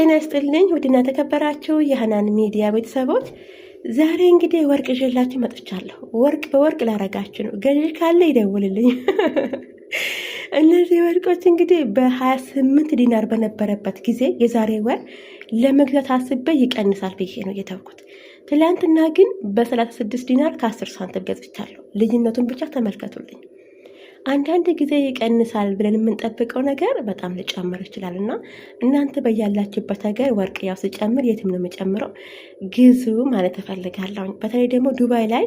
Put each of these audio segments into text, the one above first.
ጤና ይስጥልኝ ውድና ተከበራችሁ የሃናን ሚዲያ ቤተሰቦች፣ ዛሬ እንግዲህ ወርቅ ይዤላችሁ መጥቻለሁ። ወርቅ በወርቅ ላረጋችሁ ነው። ገዢ ካለ ይደውልልኝ። እነዚህ ወርቆች እንግዲህ በ28 ዲናር በነበረበት ጊዜ የዛሬ ወር ለመግዛት አስቤ ይቀንሳል ብዬ ነው የተውኩት። ትላንትና ግን በ36 ዲናር ከ10 ሳንቲም ገዝቻለሁ። ልዩነቱን ብቻ ተመልከቱልኝ። አንዳንድ ጊዜ ይቀንሳል ብለን የምንጠብቀው ነገር በጣም ሊጨምር ይችላል እና እናንተ በያላችሁበት ሀገር ወርቅ ያው ሲጨምር የትም ነው የሚጨምረው፣ ግዙ ማለት እፈልጋለሁ። በተለይ ደግሞ ዱባይ ላይ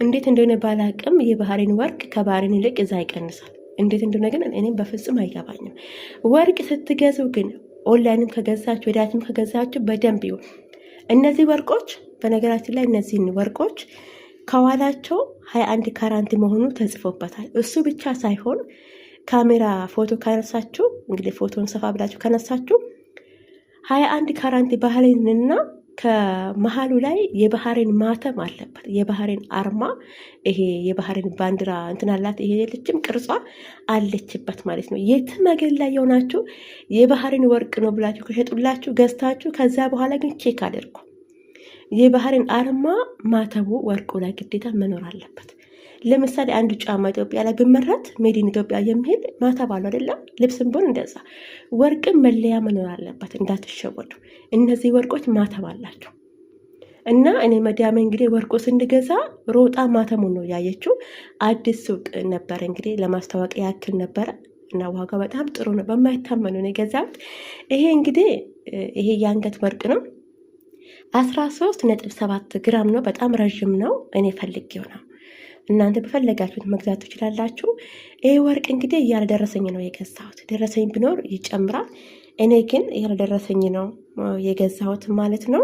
እንዴት እንደሆነ ባላቅም የባህሬን ወርቅ ከባህሬን ይልቅ እዛ ይቀንሳል። እንዴት እንደሆነ ግን እኔም በፍጹም አይገባኝም። ወርቅ ስትገዙ ግን ኦንላይንም ከገዛችሁ ወዳችም ከገዛችሁ በደንብ ይሁን። እነዚህ ወርቆች በነገራችን ላይ እነዚህን ወርቆች ከዋላቸው 21 ካራንት መሆኑ ተጽፎበታል። እሱ ብቻ ሳይሆን ካሜራ ፎቶ ካነሳችሁ እንግዲህ ፎቶን ሰፋ ብላችሁ ከነሳችሁ 21 ካራንት ባህሬንና ከመሃሉ ላይ የባህሬን ማተም አለበት። የባህሬን አርማ ይሄ የባህሬን ባንዲራ እንትናላት ይሄ ልጅም ቅርጿ አለችበት ማለት ነው። የትም ሀገር ላይ የሆናችሁ የባህሬን ወርቅ ነው ብላችሁ ከሸጡላችሁ ገዝታችሁ ከዛ በኋላ ግን ቼክ አድርጉ። የባህሬን አርማ ማተቡ ወርቁ ላይ ግዴታ መኖር አለበት። ለምሳሌ አንዱ ጫማ ኢትዮጵያ ላይ ብመረት ሜዲን ኢትዮጵያ የሚል ማተብ አለው አይደለም? ልብስም ቢሆን እንደዛ ወርቅም መለያ መኖር አለበት። እንዳትሸወዱ። እነዚህ ወርቆች ማተብ አላቸው እና እኔ መዳሜ እንግዲህ ወርቁ ስንገዛ ሮጣ ማተሙን ነው ያየችው። አዲስ ሱቅ ነበረ እንግዲህ ለማስታወቂያ ያክል ነበረ እና ዋጋው በጣም ጥሩ ነው። በማይታመኑ ነው የገዛሁት። ይሄ እንግዲህ ይሄ የአንገት ወርቅ ነው። 13.7 ግራም ነው። በጣም ረዥም ነው። እኔ ፈልጌው ነው። እናንተ በፈለጋችሁት መግዛት ትችላላችሁ። ይሄ ወርቅ እንግዲህ ያልደረሰኝ ነው የገዛሁት። ደረሰኝ ቢኖር ይጨምራል። እኔ ግን ያልደረሰኝ ነው የገዛሁት ማለት ነው።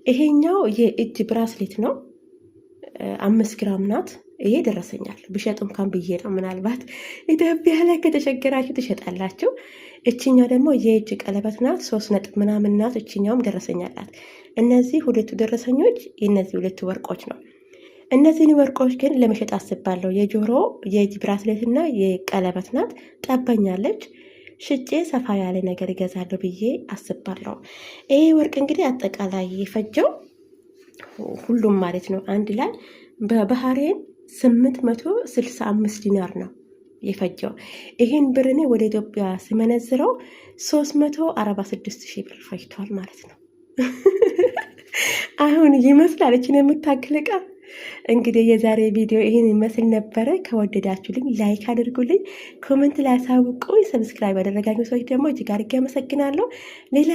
ይሄኛው የእጅ ብራስሌት ነው። 5 ግራም ናት። ይሄ ደረሰኛል። ብሸጥ እንኳን ብዬ ነው። ምናልባት ኢትዮጵያ ላይ ከተቸገራችሁ ትሸጣላችሁ። እችኛው ደግሞ የእጅ ቀለበት ናት። 3 ነጥብ ምናምን ናት። እችኛውም ደረሰኛላት። እነዚህ ሁለቱ ደረሰኞች የእነዚህ ሁለቱ ወርቆች ነው። እነዚህን ወርቆች ግን ለመሸጥ አስባለሁ። የጆሮ የእጅ ብራስሌት እና የቀለበት ናት። ጠበኛለች። ሽጬ ሰፋ ያለ ነገር ይገዛለሁ ብዬ አስባለሁ። ይሄ ወርቅ እንግዲህ አጠቃላይ የፈጀው ሁሉም ማለት ነው አንድ ላይ በባህሬን 865 ዲናር ነው የፈጀው። ይህን ብር እኔ ወደ ኢትዮጵያ ሲመነዝረው 346,000 ብር ፈጅቷል ማለት ነው። አሁን ይመስላል እችን የምታክል ዕቃ። እንግዲህ የዛሬ ቪዲዮ ይህን ይመስል ነበረ። ከወደዳችሁልኝ ላይክ አድርጉልኝ፣ ኮሜንት ላይ አሳውቁኝ። ሰብስክራይብ ያደረጋችሁ ሰዎች ደግሞ እጅግ አድርጌ አመሰግናለሁ። ሌላ